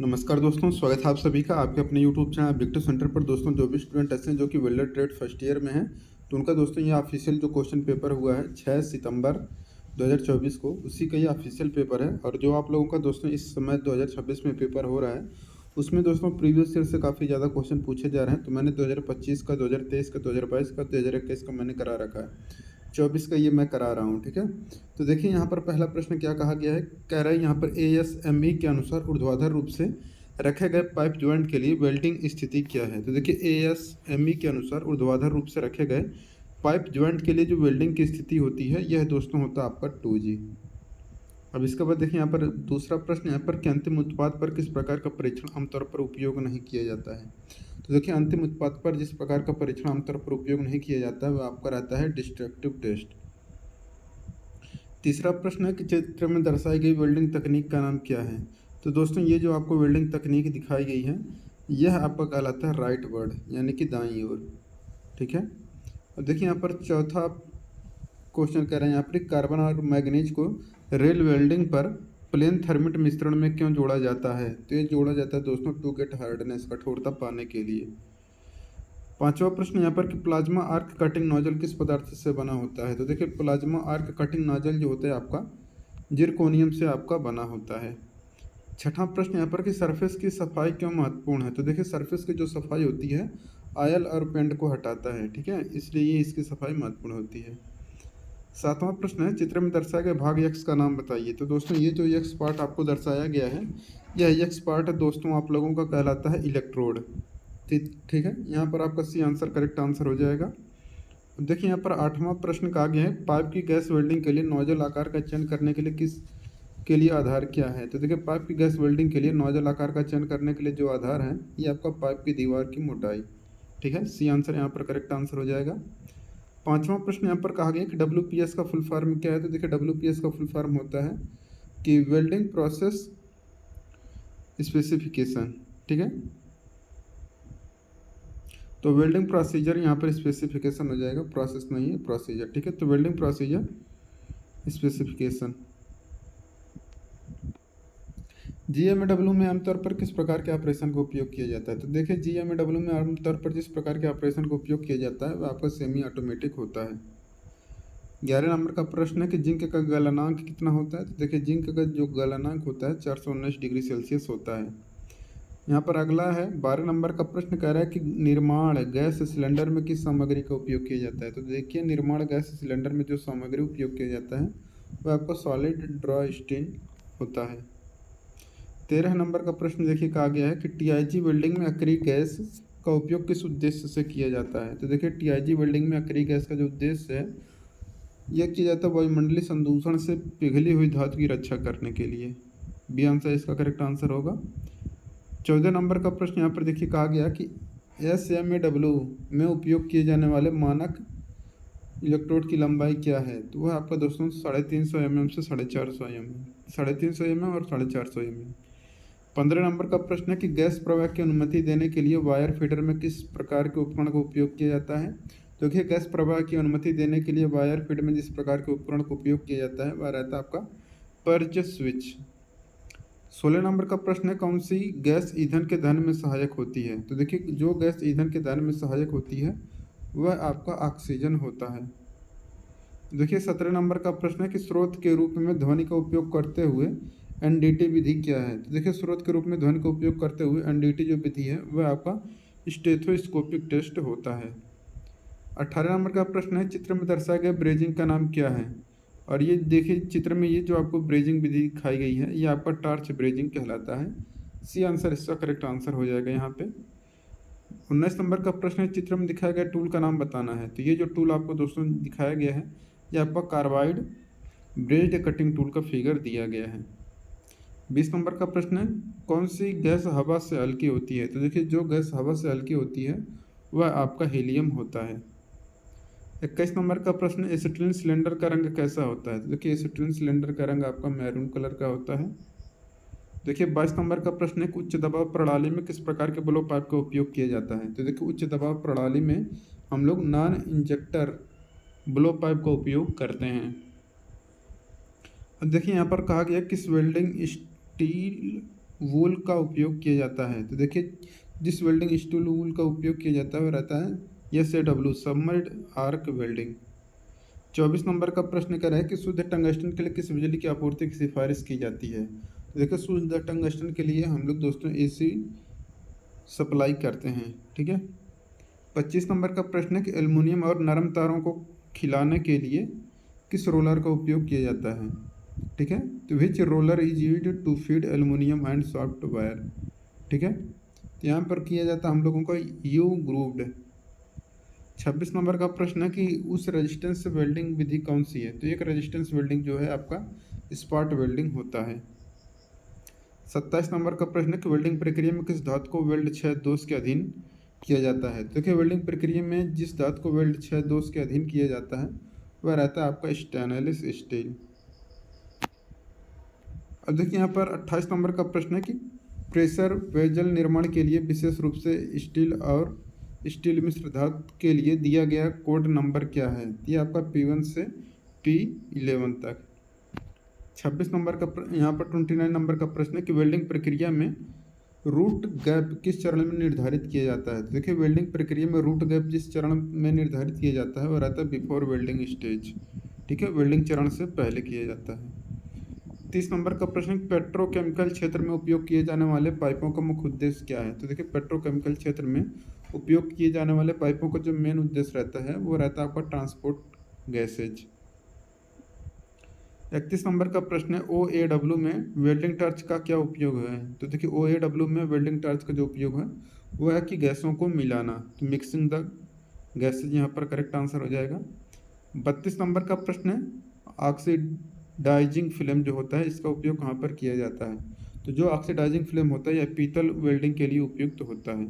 नमस्कार दोस्तों, स्वागत है आप सभी का आपके अपने यूट्यूब चैनल विक्टर सेंटर पर। दोस्तों जो भी स्टूडेंट ऐसे हैं जो कि वेल्डर ट्रेड फर्स्ट ईयर में हैं, तो उनका दोस्तों ये ऑफिशियल जो क्वेश्चन पेपर हुआ है 6 सितंबर 2024 को, उसी का ये ऑफिशियल पेपर है। और जो आप लोगों का दोस्तों इस समय 2026 में पेपर हो रहा है, उसमें दोस्तों प्रीवियस ईयर से काफ़ी ज़्यादा क्वेश्चन पूछे जा रहे हैं। तो मैंने 2025 का, 2023 का, 2022 का, 2021 का मैंने करा रखा है। 24 का ये मैं करा रहा हूँ, ठीक है। तो देखिए यहाँ पर पहला प्रश्न क्या कहा गया है, कह रहा है यहाँ पर ASME के अनुसार ऊर्ध्वाधर रूप से रखे गए पाइप ज्वाइंट के लिए वेल्डिंग स्थिति क्या है। तो देखिए ASME के अनुसार ऊर्ध्वाधर रूप से रखे गए पाइप ज्वाइंट के लिए जो वेल्डिंग की स्थिति होती है, यह दोस्तों होता है आपका 2G। अब इसके बाद देखिए यहाँ पर दूसरा प्रश्न यहाँ पर कि अंतिम उत्पाद पर किस प्रकार का परीक्षण आमतौर पर उपयोग नहीं किया जाता है। तो देखिए अंतिम उत्पाद पर जिस प्रकार का परीक्षण आमतौर पर उपयोग नहीं किया जाता है वह आपका रहता है डिस्ट्रक्टिव टेस्ट। तीसरा प्रश्न है कि चित्र में दर्शाई गई वेल्डिंग तकनीक का नाम क्या है। तो दोस्तों ये जो आपको वेल्डिंग तकनीक दिखाई गई है, यह आपका कहलाता है राइट वर्ड, यानी कि दाईं ओर, ठीक है। और देखिए यहाँ पर चौथा क्वेश्चन कह रहे हैं यहाँ पर कार्बन और मैग्नीज को रेल वेल्डिंग पर प्लेन थर्मिट मिश्रण में क्यों जोड़ा जाता है। तो ये जोड़ा जाता है दोस्तों टू गेट हार्डनेस, कठोरता पाने के लिए। पांचवा प्रश्न यहाँ पर कि प्लाज्मा आर्क कटिंग नोजल किस पदार्थ से बना होता है। तो देखिए प्लाज्मा आर्क कटिंग नोजल जो होता है आपका जिरकोनियम से आपका बना होता है। छठा प्रश्न यहाँ पर कि सरफेस की सफाई क्यों महत्वपूर्ण है। तो देखिए सरफेस की जो सफाई होती है आयल और पेंट को हटाता है, ठीक है, इसलिए ये इसकी सफाई महत्वपूर्ण होती है। सातवां प्रश्न है चित्र में दर्शाए गए भाग यक्स का नाम बताइए। तो दोस्तों ये जो यक्स पार्ट आपको दर्शाया गया है, यह यक्स पार्ट दोस्तों आप लोगों का कहलाता है इलेक्ट्रोड। ठीक है, यहाँ पर आपका सी आंसर करेक्ट आंसर हो जाएगा। देखिए यहाँ पर आठवां प्रश्न कहा गया है पाइप की गैस वेल्डिंग के लिए नोजल आकार का चयन करने के लिए किस के लिए आधार क्या है। तो देखिए पाइप की गैस वेल्डिंग के लिए नोजल आकार का चयन करने के लिए जो आधार है ये आपका पाइप की दीवार की मोटाई, ठीक है, सी आंसर यहाँ पर करेक्ट आंसर हो जाएगा। पांचवा प्रश्न यहाँ पर कहा गया कि WPS का फुल फॉर्म क्या है। तो देखिए WPS का फुल फॉर्म होता है कि वेल्डिंग प्रोसेस स्पेसिफिकेशन, ठीक है। तो वेल्डिंग प्रोसीजर यहाँ पर स्पेसिफिकेशन हो जाएगा, प्रोसेस नहीं है प्रोसीजर, ठीक है। तो वेल्डिंग प्रोसीजर स्पेसिफिकेशन। GMAW में आमतौर पर किस प्रकार के ऑपरेशन का उपयोग किया जाता है। तो देखिए GMAW में आमतौर पर जिस प्रकार के ऑपरेशन का उपयोग किया जाता है वह आपका सेमी ऑटोमेटिक होता है। 11 नंबर का प्रश्न है कि जिंक का गलनांक कितना होता है। तो देखिए जिंक का जो गलनांक होता है 419 डिग्री सेल्सियस होता है। यहाँ पर अगला है 12 नंबर का प्रश्न कह रहा है कि निर्माण गैस सिलेंडर में किस सामग्री का उपयोग किया जाता है। तो देखिए निर्माण गैस सिलेंडर में जो सामग्री उपयोग किया जाता है वह आपका सॉलिड ड्रॉ स्टील होता है। 13 नंबर का प्रश्न देखिए कहा गया है कि TIG वेल्डिंग में अक्रिय गैस का उपयोग किस उद्देश्य से किया जाता है। तो देखिए TIG वेल्डिंग में अक्रिय गैस का जो उद्देश्य है यह किया जाता है वायुमंडलीय संदूषण से पिघली हुई धातु की रक्षा करने के लिए। बी आंसर इसका करेक्ट आंसर होगा। 14 नंबर का प्रश्न यहाँ पर देखिए कहा गया कि SMAW में उपयोग किए जाने वाले मानक इलेक्ट्रोड की लंबाई क्या है। तो वह आपका दोस्तों 350 mm से 450 mm, 350 mm और 450 mm। 15 नंबर का प्रश्न है कि गैस प्रवाह की अनुमति देने के लिए वायर फीडर में किस प्रकार के उपकरण का उपयोग किया जाता है। तो देखिए गैस प्रवाह की अनुमति देने के लिए वायर फीडर में जिस प्रकार के उपकरण का उपयोग किया जाता है वह रहता है आपका पर्ज स्विच। 16 नंबर का प्रश्न है कौन सी गैस ईंधन के दहन में सहायक होती है। तो देखिए जो गैस ईंधन के दहन में सहायक होती है वह आपका ऑक्सीजन होता है। देखिए 17 नंबर का प्रश्न है कि स्रोत के रूप में ध्वनि का उपयोग करते हुए NDT विधि क्या है। तो देखिए स्रोत के रूप में ध्वनि का उपयोग करते हुए NDT जो विधि है वह आपका स्टेथोस्कोपिक टेस्ट होता है। 18 नंबर का प्रश्न है चित्र में दर्शाए गए ब्रेजिंग का नाम क्या है। और ये देखिए चित्र में ये जो आपको ब्रेजिंग विधि दिखाई गई है ये आपका टार्च ब्रेजिंग कहलाता है। सी आंसर इसका करेक्ट आंसर हो जाएगा यहाँ पे। 19 नंबर का प्रश्न है चित्र में दिखाया गया टूल का नाम बताना है। तो ये जो टूल आपको दोस्तों दिखाया गया है ये आपका कार्बाइड ब्रेज्ड कटिंग टूल का फिगर दिया गया है। 20 नंबर का प्रश्न है कौन सी गैस हवा से हल्की होती है। तो देखिए जो गैस हवा से हल्की होती है वह आपका हीलियम होता है। 21 नंबर का प्रश्न एसिटिलीन सिलेंडर का रंग कैसा होता है। तो देखिए एसिटिलीन सिलेंडर का रंग आपका मैरून कलर का होता है। देखिए 22 नंबर का प्रश्न है उच्च दबाव प्रणाली में किस प्रकार के ब्लो पाइप का उपयोग किया जाता है। तो देखिए उच्च दबाव प्रणाली में हम लोग नॉन इंजेक्टर ब्लो पाइप का उपयोग करते हैं। अब देखिए यहाँ पर कहा गया किस वेल्डिंग स्टील वूल का उपयोग किया जाता है? तो देखिए जिस वेल्डिंग स्टूल वूल का उपयोग किया जाता है वह रहता है SAW submerged arc welding. 24 number का प्रश्न कह रहा है कि शुद्ध टंगस्टन के लिए किस बिजली की आपूर्ति की सिफारिश की जाती है? तो देखिए शुद्ध टंगस्टन के लिए हम लोग दोस्तों AC सप्लाई करते हैं, ठीक है। 25 नंबर का प्रश्न है कि एल्युमिनियम और नरम तारों को खिलाने के लिए किस रोलर का उपयोग किया जाता है? ठीक है, तो which roller is used to feed aluminium and soft wire, ठीक है। तो यहाँ पर किया जाता है हम लोगों का यू ग्रूव्ड। 26 नंबर का प्रश्न है कि उस रेजिस्टेंस वेल्डिंग विधि कौन सी है? तो एक रेजिस्टेंस वेल्डिंग जो है आपका स्पॉट वेल्डिंग होता है। 27 नंबर का प्रश्न है कि वेल्डिंग प्रक्रिया में किस धातु को वेल्ड क्षय दोष के अधीन किया जाता है? तो देखिए वेल्डिंग प्रक्रिया में जिस धातु को वेल्ड क्षय दोष के अधीन किया जाता है वह रहता है आपका स्टेनलेस स्टील। अब देखिए यहाँ पर 28 नंबर का प्रश्न है कि प्रेशर वेसल निर्माण के लिए विशेष रूप से स्टील और स्टील मिश्र धातु के लिए दिया गया कोड नंबर क्या है? ये आपका P1 से P11 तक। 26 नंबर का यहाँ पर 29 नंबर का प्रश्न है कि वेल्डिंग प्रक्रिया में रूट गैप किस चरण में निर्धारित किया जाता है? तो देखिए वेल्डिंग प्रक्रिया में रूट गैप जिस चरण में निर्धारित किया जाता है वह रहता है बिफोर वेल्डिंग स्टेज, ठीक है, वेल्डिंग चरण से पहले किया जाता है। 30 नंबर का प्रश्न पेट्रोकेमिकल क्षेत्र में उपयोग किए जाने वाले पाइपों का मुख्य उद्देश्य क्या है? तो देखिए पेट्रोकेमिकल क्षेत्र में उपयोग किए जाने वाले पाइपों का जो मेन उद्देश्य रहता है वो रहता है आपका ट्रांसपोर्ट गैसेज। 31 नंबर का प्रश्न है OAW में वेल्डिंग टॉर्च का क्या उपयोग है? तो देखिए OAW में वेल्डिंग टॉर्च का जो उपयोग है वो है कि गैसों को मिलाना, तो मिक्सिंग द गैसेज यहाँ पर करेक्ट आंसर हो जाएगा। 32 नंबर का प्रश्न है ऑक्सीडाइजिंग फिल्म जो होता है इसका उपयोग कहाँ पर किया जाता है? तो जो ऑक्सीडाइजिंग फिल्म होता है यह पीतल वेल्डिंग के लिए उपयुक्त होता है।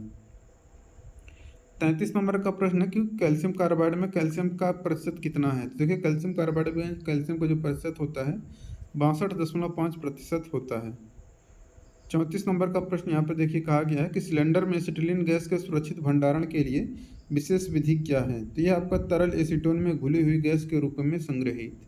33 नंबर का प्रश्न है कि कैल्शियम कार्बाइड में कैल्शियम का प्रतिशत कितना है? तो देखिए कैल्शियम कार्बाइड में कैल्शियम का जो प्रतिशत होता है 62.5% होता है। 34 नंबर का प्रश्न यहाँ पर देखिए कहा गया है कि सिलेंडर में एसिटिलीन गैस के सुरक्षित भंडारण के लिए विशेष विधि क्या है? तो यह आपका तरल एसीटोन में घुली हुई गैस के रूप में संग्रहित।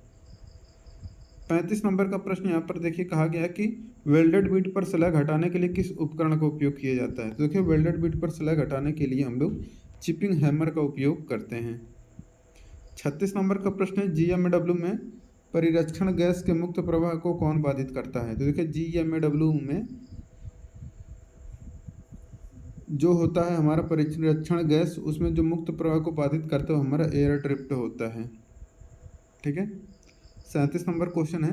35 नंबर का प्रश्न यहाँ पर देखिए कहा गया है कि वेल्डेड बीट पर स्लैग हटाने के लिए किस उपकरण का उपयोग किया जाता है? तो देखिए वेल्डेड बीट पर स्लैग हटाने के लिए हम लोग चिपिंग हैमर का उपयोग करते हैं। 36 नंबर का प्रश्न है GMAW में परिरक्षण गैस के मुक्त प्रवाह को कौन बाधित करता है? तो देखिए GMAW में जो होता है हमारा परिरक्षण गैस उसमें जो मुक्त प्रवाह को बाधित करता है हमारा एयर ड्रिफ्ट होता है, ठीक है। 37 नंबर क्वेश्चन है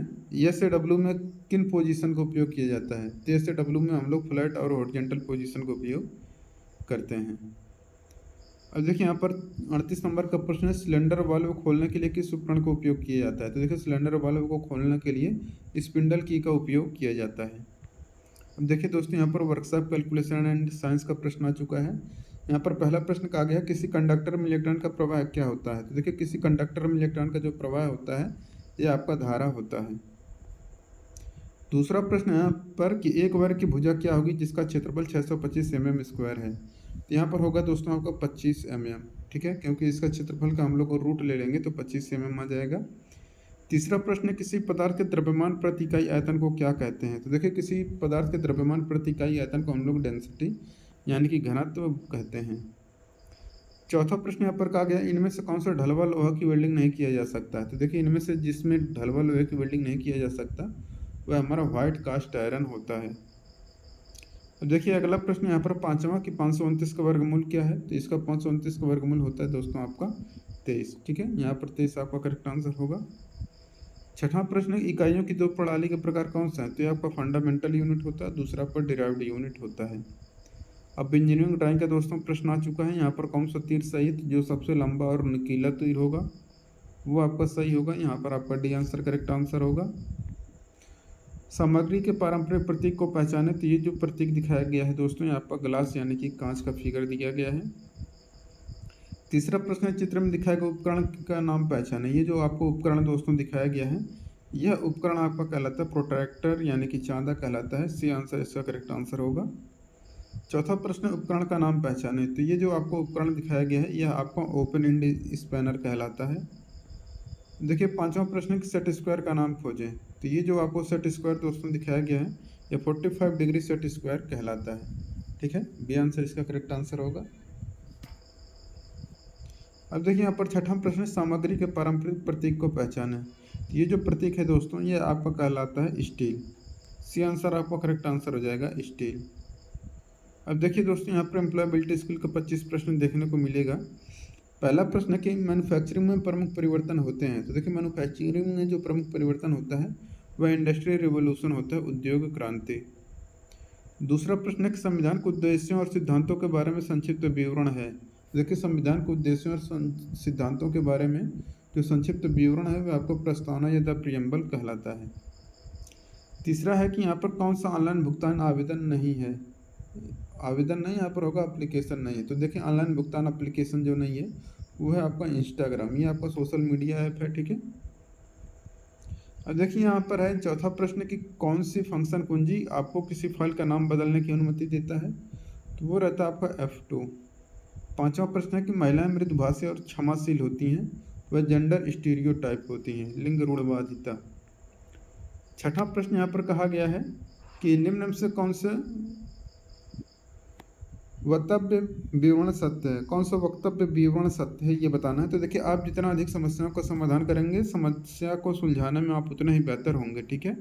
SAW में किन पोजीशन का उपयोग किया जाता है? तो SAW में हम लोग फ्लैट और हॉरिजॉन्टल पोजीशन का उपयोग करते हैं। अब देखिए यहाँ पर 38 नंबर का प्रश्न है सिलेंडर वाल्व खोलने के लिए किस उपकरण का उपयोग किया जाता है? तो देखिए सिलेंडर वाल्व को खोलने के लिए स्पिंडल की का उपयोग किया जाता है। अब देखिए दोस्तों यहाँ पर वर्कशॉप कैलकुलेशन एंड साइंस का प्रश्न आ चुका है। यहाँ पर पहला प्रश्न कहा गया किसी कंडक्टर में इलेक्ट्रॉन का प्रवाह क्या होता है? तो देखिए किसी कंडक्टर में इलेक्ट्रॉन का जो प्रवाह होता है यह आपका धारा होता है। दूसरा प्रश्न यहाँ पर कि एक वर्ग की भुजा क्या होगी जिसका क्षेत्रफल 625 mm² है? तो यहाँ पर होगा दोस्तों आपका 25 mm, ठीक है, क्योंकि इसका क्षेत्रफल का हम लोग रूट ले लेंगे तो 25 mm आ जाएगा। तीसरा प्रश्न किसी पदार्थ के द्रव्यमान प्रति इकाई आयतन को क्या कहते हैं? तो देखिए किसी पदार्थ के द्रव्यमान प्रति इकाई आयतन को हम लोग डेंसिटी यानी कि घनत्व कहते हैं। चौथा प्रश्न यहाँ पर कहा गया इनमें से कौन सा ढलवा लोहा की वेल्डिंग नहीं किया जा सकता है? तो देखिए इनमें से जिसमें ढलवा लोहे की वेल्डिंग नहीं किया जा सकता वह हमारा व्हाइट कास्ट आयरन होता है। अब देखिए अगला प्रश्न यहाँ पर पांचवा कि 529 का वर्गमूल क्या है? तो इसका 529 का वर्गमूल होता है दोस्तों आपका 23, ठीक है, यहाँ पर 23 आपका करेक्ट आंसर होगा। छठा प्रश्न इकाइयों की दो प्रणाली के प्रकार कौन सा है? तो ये आपका फंडामेंटल यूनिट होता है, दूसरा पर डिराइव्ड यूनिट होता है। अब इंजीनियरिंग ड्राइंग का दोस्तों प्रश्न आ चुका है। यहाँ पर कौन सा तीर सही जो सबसे लंबा और नुकीला तीर होगा वो आपका सही होगा। यहाँ पर आपका डी आंसर करेक्ट आंसर होगा। सामग्री के पारंपरिक प्रतीक को पहचाने, तो ये जो प्रतीक दिखाया गया है दोस्तों ये आपका ग्लास यानी कि कांच का फिगर दिया गया है। तीसरा प्रश्न है चित्र में दिखाए गए उपकरण का नाम पहचाने। ये जो आपको उपकरण दोस्तों दिखाया गया है यह उपकरण आपका कहलाता है प्रोट्रैक्टर यानी कि चांदा कहलाता है। सी आंसर इसका करेक्ट आंसर होगा। चौथा प्रश्न उपकरण का नाम पहचाने, तो ये जो आपको उपकरण दिखाया गया है यह आपका ओपन एंड स्पैनर कहलाता है। देखिए पांचवा प्रश्न कि सेट स्क्वायर का नाम खोजें, तो ये जो आपको सेट स्क्वायर दोस्तों दिखाया गया है या 45 डिग्री सेट स्क्वायर कहलाता है। ठीक है, बी आंसर इसका करेक्ट आंसर होगा। अब देखिए यहाँ पर छठा प्रश्न, सामग्री के पारंपरिक प्रतीक को पहचानें। ये जो प्रतीक है दोस्तों, ये आपका कहलाता है स्टील। सी आंसर आपका करेक्ट आंसर हो जाएगा, स्टील। अब देखिए दोस्तों, यहाँ पर एम्प्लॉयबिलिटी स्किल का 25 प्रश्न देखने को मिलेगा। पहला प्रश्न है कि मैन्युफैक्चरिंग में प्रमुख परिवर्तन होते हैं। तो देखिए मैन्युफैक्चरिंग में जो प्रमुख परिवर्तन होता है वह इंडस्ट्रियल रिवोल्यूशन होता है, उद्योग क्रांति। दूसरा प्रश्न है कि संविधान के उद्देश्यों और सिद्धांतों के बारे में संक्षिप्त विवरण है। देखिए संविधान के उद्देश्यों और सिद्धांतों के बारे में जो संक्षिप्त विवरण है वह आपको प्रस्तावना या द प्रियम्बल कहलाता है। तीसरा है कि यहाँ पर कौन सा ऑनलाइन भुगतान आवेदन नहीं है। आवेदन नहीं, यहाँ पर होगा एप्लीकेशन नहीं है। तो देखिए ऑनलाइन भुगतान एप्लीकेशन जो नहीं है वो है आपका इंस्टाग्राम, ये आपका सोशल मीडिया ऐप है। ठीक है, अब देखिए यहाँ पर है चौथा प्रश्न कि कौन सी फंक्शन कुंजी आपको किसी फाइल का नाम बदलने की अनुमति देता है। तो वो रहता है आपका F2। पांचवा प्रश्न है कि महिलाएं मृदुभाषी और क्षमाशील होती हैं, वह जेंडर स्टीरियोटाइप होती हैं, लिंग रूढ़वादिता। छठा प्रश्न यहाँ पर कहा गया है कि निम्न में से कौन से वक्तव्य विवरण सत्य है। कौन सा वक्तव्य विवरण सत्य है ये बताना है। तो देखिए आप जितना अधिक समस्याओं का समाधान करेंगे, समस्या को सुलझाने में आप उतने ही बेहतर होंगे। ठीक है,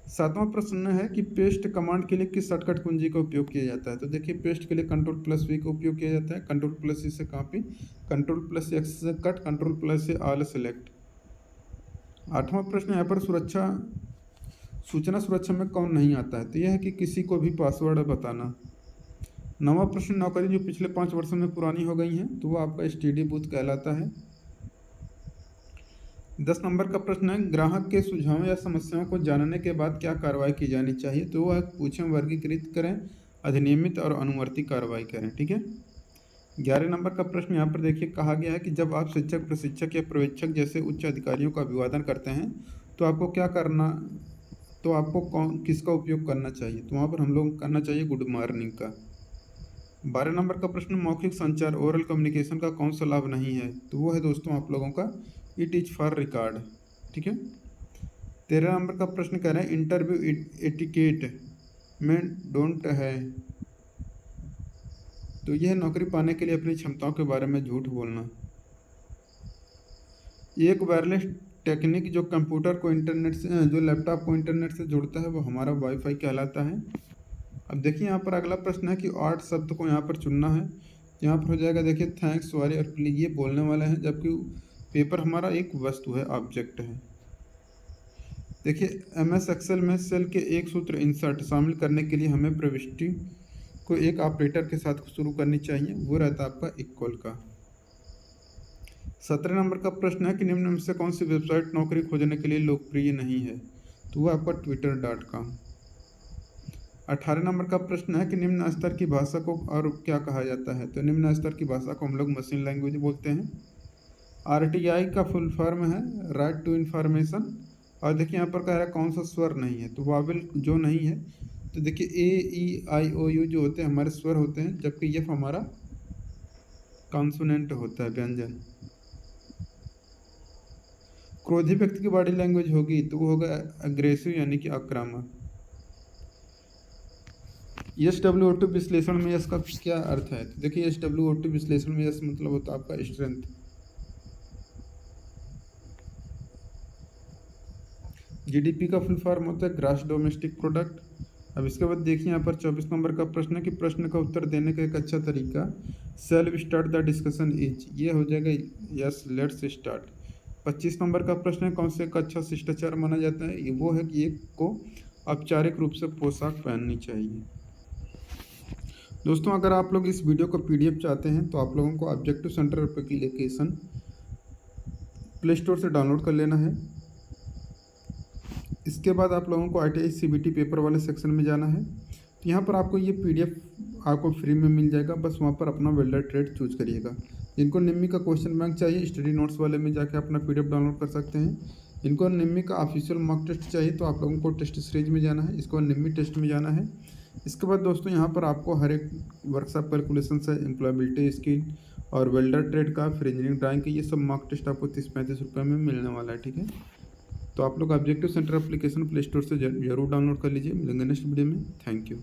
सातवां प्रश्न है कि पेस्ट कमांड के लिए किस शॉर्टकट कुंजी का उपयोग किया जाता है। तो देखिए पेस्ट के लिए Ctrl+V का उपयोग किया जाता है, Ctrl+C से कॉपी, Ctrl+X से कट, Ctrl+ से ऑल सेलेक्ट। आठवां प्रश्न यहाँ पर सूचना सुरक्षा में कौन नहीं आता है। तो यह है कि किसी को भी पासवर्ड बताना। नवा प्रश्न, नौकरी जो पिछले 5 वर्षों में पुरानी हो गई हैं तो वो आपका स्टडी बूथ कहलाता है। 10 नंबर का प्रश्न है ग्राहक के सुझावों या समस्याओं को जानने के बाद क्या कार्रवाई की जानी चाहिए। तो वह पूछें, वर्गीकृत करें, अधिनियमित और अनुवर्ती कार्रवाई करें। ठीक है, 11 नंबर का प्रश्न यहाँ पर देखिए कहा गया है कि जब आप शिक्षक, प्रशिक्षक या पर्यवेक्षक जैसे उच्च अधिकारियों का अभिवादन करते हैं तो आपको क्या करना, तो आपको किसका उपयोग करना चाहिए। तो वहाँ पर हम लोग करना चाहिए गुड मॉर्निंग का। 12 नंबर का प्रश्न, मौखिक संचार ओरल कम्युनिकेशन का कौन सा लाभ नहीं है। तो वो है दोस्तों आप लोगों का इट इज फॉर रिकॉर्ड। ठीक है, 13 नंबर का प्रश्न कह रहे हैं इंटरव्यू एटिकेट में डोंट है। तो यह नौकरी पाने के लिए अपनी क्षमताओं के बारे में झूठ बोलना। एक वायरलेस टेक्निक जो कंप्यूटर को इंटरनेट से, जो लैपटॉप को इंटरनेट से जोड़ता है वो हमारा वाईफाई कहलाता है। अब देखिए यहाँ पर अगला प्रश्न है कि ऑड शब्द को यहाँ पर चुनना है। यहाँ पर हो जाएगा देखिए थैंक्स, सॉरी और प्लीज, ये बोलने वाला है, जबकि पेपर हमारा एक वस्तु है, ऑब्जेक्ट है। देखिए MS एक्सेल में सेल के एक सूत्र इंसर्ट शामिल करने के लिए हमें प्रविष्टि को एक ऑपरेटर के साथ शुरू करनी चाहिए, वो रहता है आपका इक्वल का। 17 नंबर का प्रश्न है कि निम्न में से कौन सी वेबसाइट नौकरी खोजने के लिए लोकप्रिय नहीं है। तो वो आपका twitter.com। 18 नंबर का प्रश्न है कि निम्न स्तर की भाषा को और क्या कहा जाता है। तो निम्न स्तर की भाषा को हम लोग मशीन लैंग्वेज बोलते हैं। RTI का फुल फॉर्म है राइट टू इन्फॉर्मेशन। और देखिए यहाँ पर कह रहा है कौन सा स्वर नहीं है। तो वावल जो नहीं है, तो देखिए A, E, I, O, U जो होते हैं हमारे स्वर होते हैं, जबकि F हमारा कॉन्सोनेंट होता है, व्यंजन। क्रोधी व्यक्ति की बॉडी लैंग्वेज होगी तो वो होगा अग्रेसिव यानी कि आक्रामक। SWOT विश्लेषण में यश का क्या अर्थ है। तो देखिए SWOT विश्लेषण में यश मतलब होता है आपका स्ट्रेंथ। GDP का फुल फॉर्म होता है ग्रॉस डोमेस्टिक प्रोडक्ट। अब इसके बाद देखिए यहाँ पर 24 नंबर का प्रश्न है कि प्रश्न का उत्तर देने का एक अच्छा तरीका shall we start the discussion is, ये हो जाएगा यस लेट्स स्टार्ट। 25 नंबर का प्रश्न है कौन से का अच्छा शिष्टाचार माना जाता है। वो है कि एक को औपचारिक रूप से पोशाक पहननी चाहिए। दोस्तों अगर आप लोग इस वीडियो को PDF चाहते हैं तो आप लोगों को objective centre application play store से डाउनलोड कर लेना है। इसके बाद आप लोगों को ITI CBT पेपर वाले सेक्शन में जाना है। तो यहाँ पर आपको ये PDF आपको फ्री में मिल जाएगा, बस वहाँ पर अपना वेल्डर ट्रेड चूज करिएगा। जिनको निम्मी का क्वेश्चन बैंक चाहिए स्टडी नोट्स वाले में जाके अपना PDF डाउनलोड कर सकते हैं। जिनको निम्मी का ऑफिशियल मॉक टेस्ट चाहिए तो आप लोगों को टेस्ट सीरीज में जाना है, इसके बाद निम्मी टेस्ट में जाना है। इसके बाद दोस्तों यहाँ पर आपको हर एक वर्कशॉप कैलकुलेशन से एम्प्लॉयबिलिटी स्किल और वेल्डर ट्रेड का, फिर इंजीनियरिंग ड्राइंग के, ये सब मॉक टेस्ट आपको 30-35 रुपये में मिलने वाला है। ठीक है, तो आप लोग objective centre application play store से जरूर डाउनलोड कर लीजिए। मिलेंगे नेक्स्ट वीडियो में। Thank you.